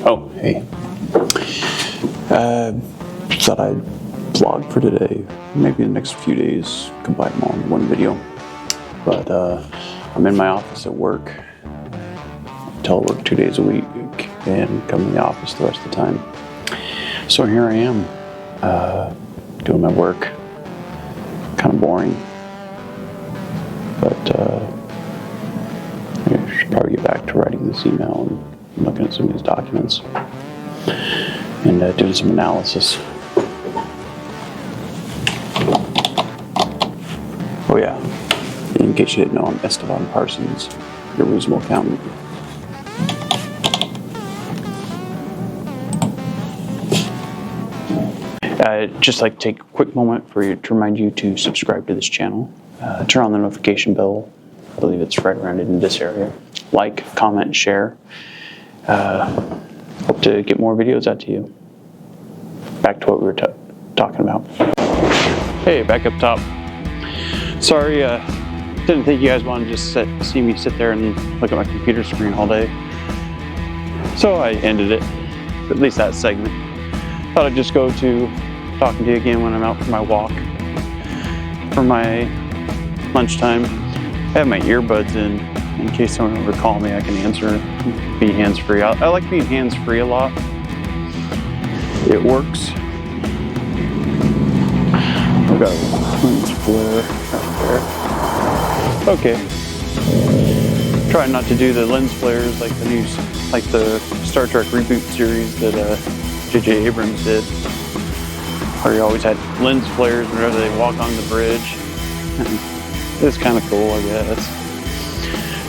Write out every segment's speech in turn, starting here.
Oh, hey. Thought I'd vlog for today. Maybe in the next few days, combine them all in one video. But I'm in my office at work. I telework 2 days a week and come in the office the rest of the time. So here I am, doing my work. Kind of boring. But I should probably get back to writing this email and looking at some of these documents and doing some analysis. Oh yeah, in case you didn't know, I'm Esteban Parsons, your reasonable accountant. I'd just like to take a quick moment to remind you to subscribe to this channel. Turn on the notification bell. I believe it's right around in this area. Like, comment, and share. Hope to get more videos out to you. Back to what we were talking about. Hey, back up top. Sorry, didn't think you guys wanted to just see me sit there and look at my computer screen all day. So I ended it, at least that segment. Thought I'd just go to talking to you again when I'm out for my walk. For my lunchtime, I have my earbuds in case someone would call me. I can answer, be hands-free. I like being hands-free a lot. It works. I've got a lens flare out there. Okay. Try not to do the lens flares like the Star Trek reboot series that J.J. Abrams did, where he always had lens flares whenever they walk on the bridge. It's kind of cool, I guess.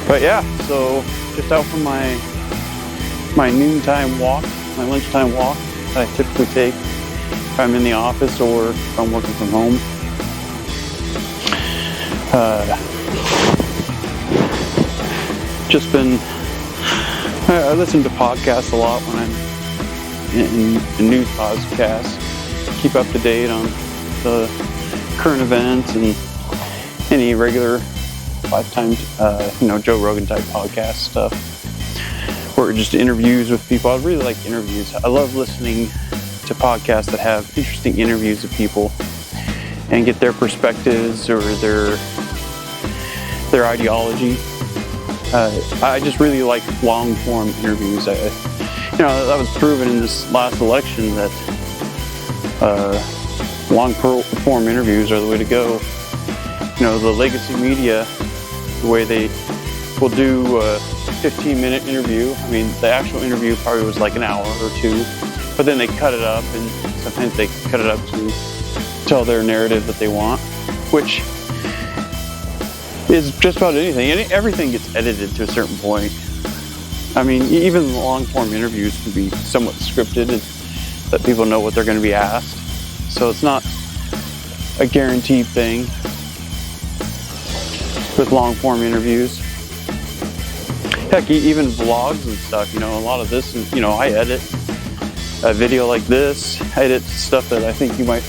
But yeah, so just out for my noontime walk, my lunchtime walk that I typically take if I'm in the office or if I'm working from home. I listen to podcasts a lot when I'm in news podcasts. Keep up to date on the current events and any regular lifetime, Joe Rogan type podcast stuff, or just interviews with people. I really like interviews. I love listening to podcasts that have interesting interviews of people and get their perspectives or their ideology. I just really like long form interviews. That was proven in this last election that long form interviews are the way to go. The legacy media, the way they will do a 15-minute interview. I mean, the actual interview probably was like an hour or two, but then they cut it up, and sometimes they cut it up to tell their narrative that they want, which is just about anything. Everything gets edited to a certain point. I mean, even long-form interviews can be somewhat scripted, and that people know what they're going to be asked. So it's not a guaranteed thing with long-form interviews. Heck, even vlogs and stuff, a lot of this is, I edit a video like this, I edit stuff that I think you might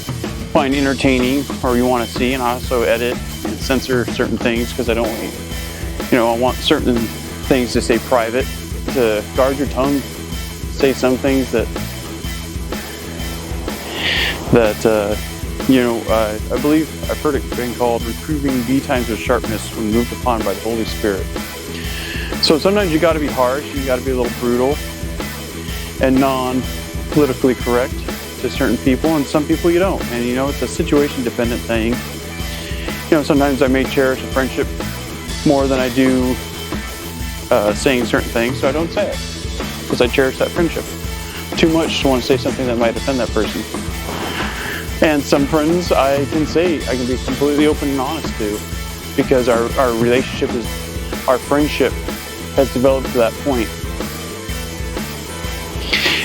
find entertaining or you want to see, and I also edit and censor certain things because I don't want, I want certain things to stay private, to guard your tongue, say some things that I believe I've heard it being called reproving B times with sharpness when moved upon by the Holy Spirit. So sometimes you got to be harsh, you got to be a little brutal and non-politically correct to certain people, and some people you don't. And it's a situation dependent thing. Sometimes I may cherish a friendship more than I do saying certain things, so I don't say it because I cherish that friendship too much to want to say something that might offend that person. And some friends I can be completely open and honest to, because our friendship has developed to that point.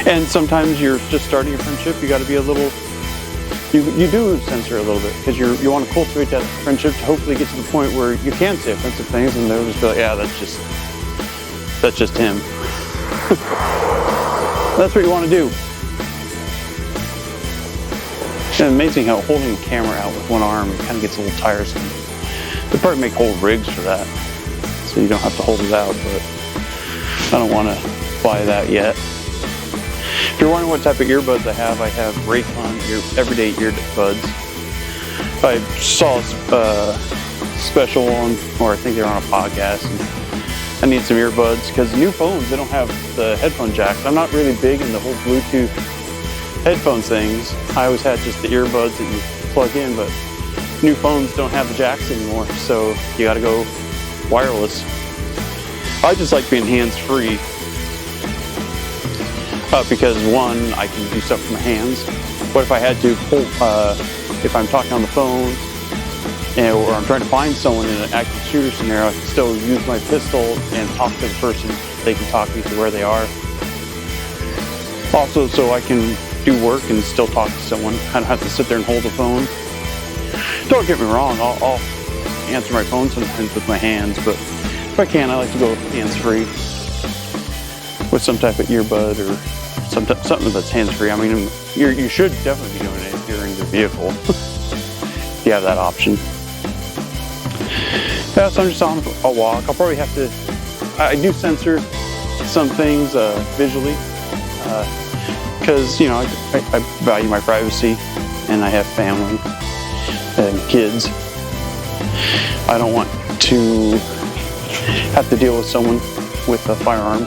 And sometimes you're just starting a friendship, you got to be a little, you do censor a little bit, because you want to cultivate that friendship to hopefully get to the point where you can say offensive things and they'll just be like, yeah, that's just him. That's what you want to do. It's amazing how holding a camera out with one arm kind of gets a little tiresome. They probably make whole rigs for that. It's so you don't have to hold it out, but I don't want to buy that yet. If you're wondering what type of earbuds I have Raycon everyday earbuds. I saw a special on, or I think they were on a podcast, and I need some earbuds because new phones, they don't have the headphone jacks. I'm not really big in the whole Bluetooth headphone things. I always had just the earbuds that you plug in, but new phones don't have the jacks anymore, so you gotta go wireless. I just like being hands-free because one, I can do stuff with my hands. What if I had to pull, if I'm talking on the phone or I'm trying to find someone in an active shooter scenario, I can still use my pistol and talk to the person. They can talk me to where they are. Also, so I can do work and still talk to someone. I don't have to sit there and hold the phone. Don't get me wrong, I'll answer my phone sometimes with my hands, but if I can, I like to go hands-free with some type of earbud or something that's hands-free. I mean, you should definitely be doing it if you're in your vehicle, if you have that option. Yeah, so I'm just on a walk. I'll probably have to, I do censor some things visually, because, you know, I value my privacy and I have family and kids. I don't want to have to deal with someone with a firearm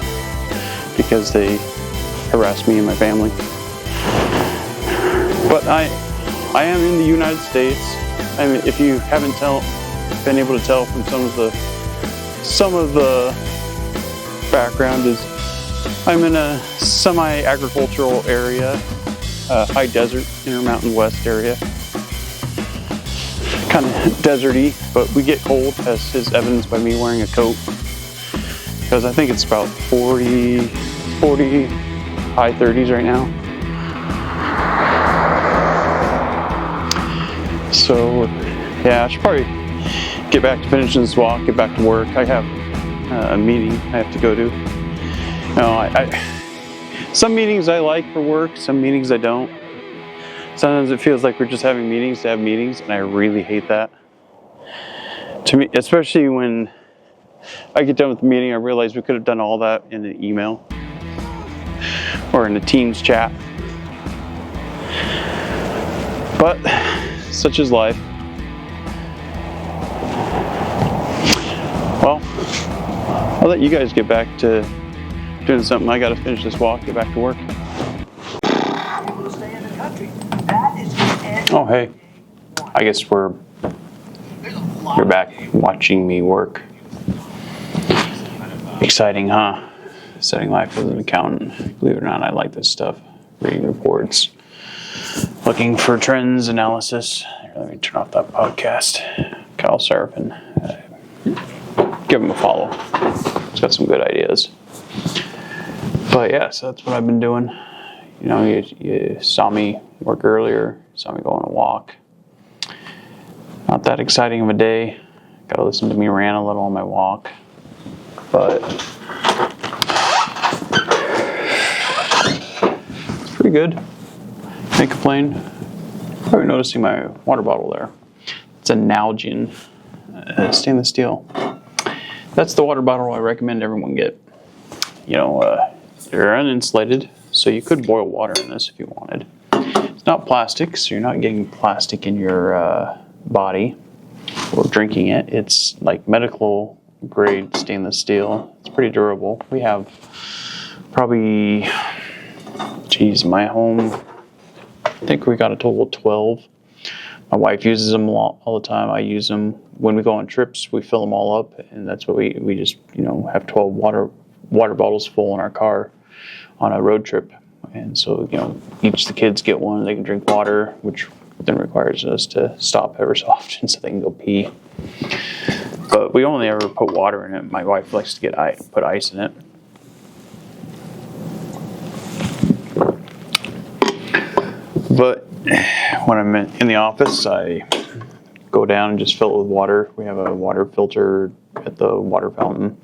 because they harass me and my family. But I am in the United States. I mean, if you haven't been able to tell from some of the background, is I'm in a semi-agricultural area, high desert, Intermountain West area. Kind of deserty, but we get cold, as is evidenced by me wearing a coat, because I think it's about 40, high 30s right now. So yeah, I should probably get back to finishing this walk, get back to work. I have a meeting I have to go to. Some meetings I like for work, some meetings I don't. Sometimes it feels like we're just having meetings to have meetings, and I really hate that. To me, especially when I get done with the meeting, I realize we could have done all that in an email or in a Teams chat. But such is life. Well, I'll let you guys get back to doing something. I gotta finish this walk, get back to work. Oh, hey. I guess you're back watching me work. Exciting, huh? Setting life as an accountant. Believe it or not, I like this stuff. Reading reports. Looking for trends, analysis. Let me turn off that podcast. Kyle Seraphin. Give him a follow. He's got some good ideas. But yeah, so that's what I've been doing. You know, you saw me work earlier, saw me go on a walk. Not that exciting of a day. Got to listen to me rant a little on my walk. But it's pretty good. Can't complain. Probably noticing my water bottle there. It's a Nalgene stainless steel. That's the water bottle I recommend everyone get. You know, they're uninsulated, so you could boil water in this if you wanted. It's not plastic, so you're not getting plastic in your body or drinking it. It's like medical grade stainless steel. It's pretty durable. We have probably, my home, I think we got a total of 12. My wife uses them all the time. I use them when we go on trips. We fill them all up, and that's what we just, you know, have 12 water bottles full in our car on a road trip. And so, you know, each of the kids get one. They can drink water, which then requires us to stop ever so often so they can go pee. But we only ever put water in it. My wife likes to put ice in it. But when I'm in the office, I go down and just fill it with water. We have a water filter at the water fountain,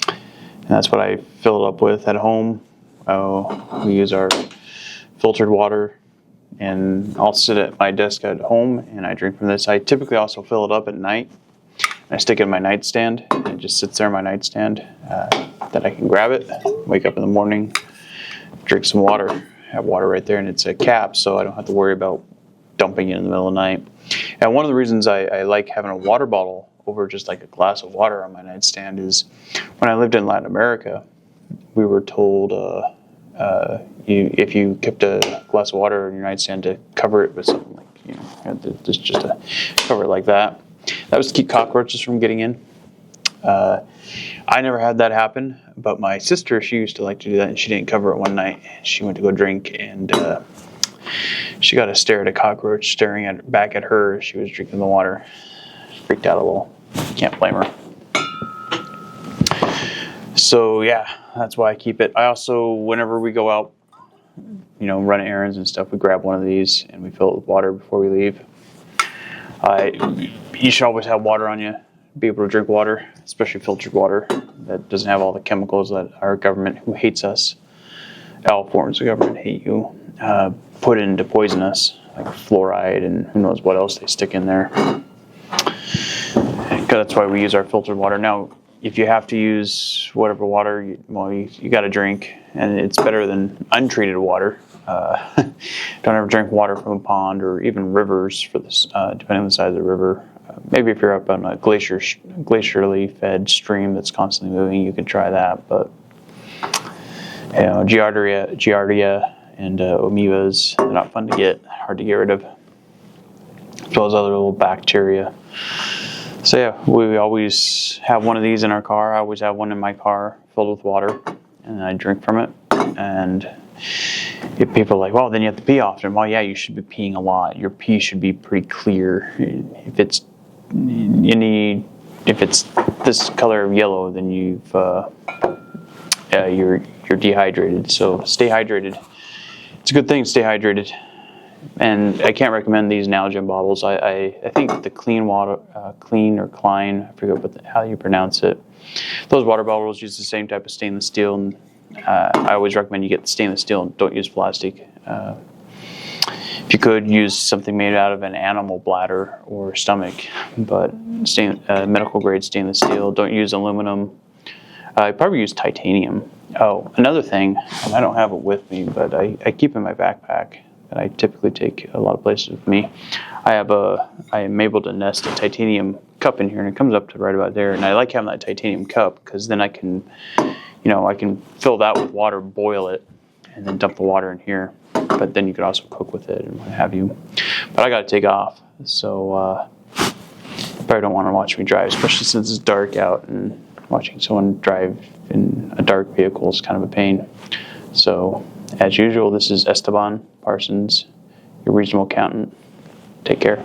and that's what I fill it up with at home. We use our filtered water, and I'll sit at my desk at home and I drink from this. I typically also fill it up at night. I stick it in my nightstand, and it just sits there in my nightstand. That I can grab it, wake up in the morning, drink some water, have water right there, and it's a cap, so I don't have to worry about dumping it in the middle of the night. And one of the reasons I like having a water bottle over just like a glass of water on my nightstand is when I lived in Latin America, we were told if you kept a glass of water in your nightstand to cover it with something like, just a cover it like that. That was to keep cockroaches from getting in. I never had that happen, but my sister, she used to like to do that, and she didn't cover it one night. She went to go drink, and she got to stare at a cockroach staring back at her as she was drinking the water. She freaked out a little. Can't blame her. So yeah, that's why I keep it. I also, whenever we go out, run errands and stuff, we grab one of these and we fill it with water before we leave. You should always have water on you, be able to drink water, especially filtered water that doesn't have all the chemicals that our government, who hates us, all forms of government hate you, put in to poison us, like fluoride and who knows what else they stick in there. That's why we use our filtered water. Now, if you have to use whatever water, you got to drink, and it's better than untreated water. Don't ever drink water from a pond or even rivers, for this, depending on the size of the river. Maybe if you're up on a glacially fed stream that's constantly moving, you could try that. But Giardia and amoebas, they're not fun to get, hard to get rid of, as well as other little bacteria. So yeah, we always have one of these in our car. I always have one in my car filled with water, and I drink from it. And if people are like, well, then you have to pee often. Well, yeah, you should be peeing a lot. Your pee should be pretty clear. If it's this color of yellow, then you're dehydrated. So stay hydrated. It's a good thing to stay hydrated. And I can't recommend these Nalgene bottles. I think the Clean or Klein, I forget how you pronounce it. Those water bottles use the same type of stainless steel, and I always recommend you get the stainless steel and don't use plastic. If you could, use something made out of an animal bladder or stomach, but medical grade stainless steel. Don't use aluminum. I probably use titanium. Oh, another thing, and I don't have it with me, but I keep in my backpack, that I typically take a lot of places with me. I am able to nest a titanium cup in here, and it comes up to right about there. And I like having that titanium cup because then I can fill that with water, boil it, and then dump the water in here. But then you could also cook with it and what have you. But I got to take off, so you probably don't want to watch me drive, especially since it's dark out, and watching someone drive in a dark vehicle is kind of a pain. So, as usual, this is Esteban Parsons, your regional accountant. Take care.